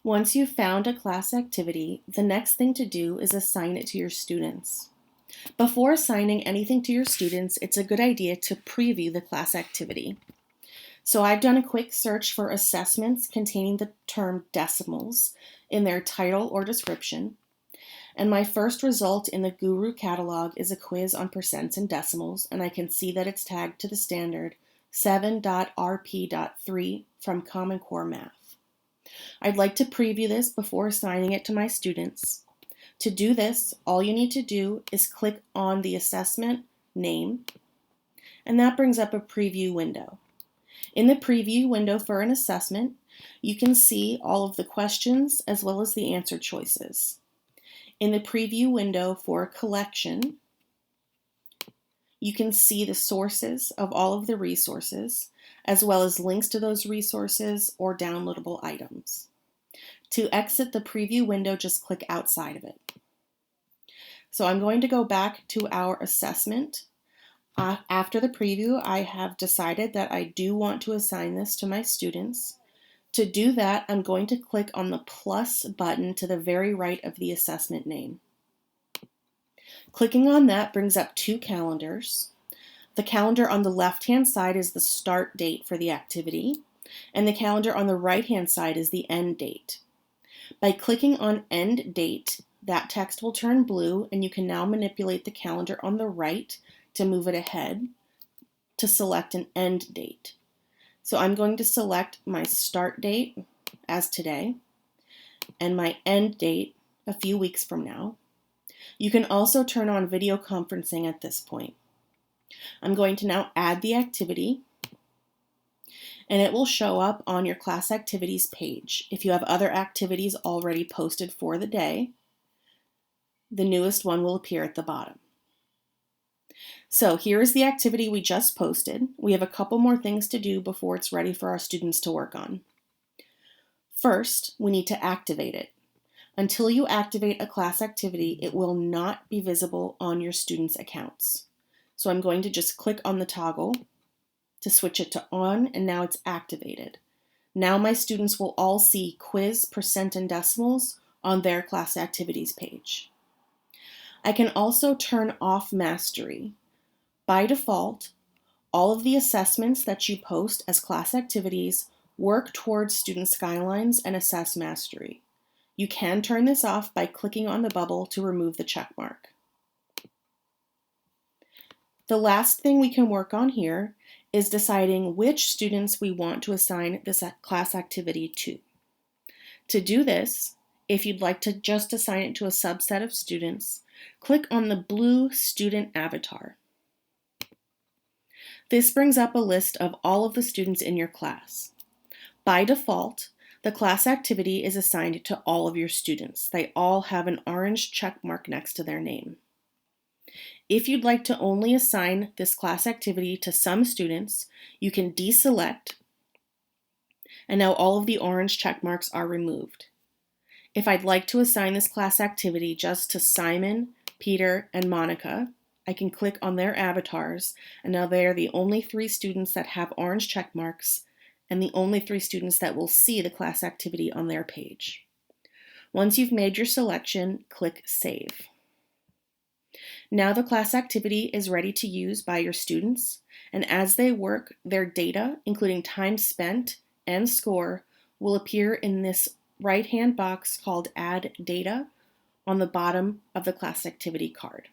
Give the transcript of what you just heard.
Once you've found a class activity, the next thing to do is assign it to your students. Before assigning anything to your students, it's a good idea to preview the class activity. So I've done a quick search for assessments containing the term decimals in their title or description, and my first result in the Guru catalog is a quiz on percents and decimals, and I can see that it's tagged to the standard 7.rp.3 from Common Core Math. I'd like to preview this before assigning it to my students. To do this, all you need to do is click on the assessment name, and that brings up a preview window. In the preview window for an assessment, you can see all of the questions as well as the answer choices. In the preview window for a collection, you can see the sources of all of the resources, as well as links to those resources or downloadable items. To exit the preview window, just click outside of it. So I'm going to go back to our assessment. After the preview, I have decided that I do want to assign this to my students. To do that, I'm going to click on the plus button to the very right of the assessment name. Clicking on that brings up two calendars. The calendar on the left-hand side is the start date for the activity, and the calendar on the right-hand side is the end date. By clicking on end date, that text will turn blue, and you can now manipulate the calendar on the right to move it ahead to select an end date. So I'm going to select my start date as today and my end date a few weeks from now. You can also turn on video conferencing at this point. I'm going to now add the activity, and it will show up on your class activities page. If you have other activities already posted for the day, the newest one will appear at the bottom. So here is the activity we just posted. We have a couple more things to do before it's ready for our students to work on. First, we need to activate it. Until you activate a class activity, it will not be visible on your students' accounts. So I'm going to just click on the toggle to switch it to on, and now it's activated. Now my students will all see quiz, percent, and decimals on their class activities page. I can also turn off mastery. By default, all of the assessments that you post as class activities work towards student skylines and assess mastery. You can turn this off by clicking on the bubble to remove the check mark. The last thing we can work on here is deciding which students we want to assign this class activity to. To do this, if you'd like to just assign it to a subset of students, click on the blue student avatar. This brings up a list of all of the students in your class. By default, the class activity is assigned to all of your students. They all have an orange check mark next to their name. If you'd like to only assign this class activity to some students, you can deselect, and now all of the orange check marks are removed. If I'd like to assign this class activity just to Simon, Peter, and Monica, I can click on their avatars, and now they are the only 3 students that have orange check marks and the only 3 students that will see the class activity on their page. Once you've made your selection, click Save. Now the class activity is ready to use by your students, and as they work, their data, including time spent and score, will appear in this right-hand box called Add Data on the bottom of the class activity card.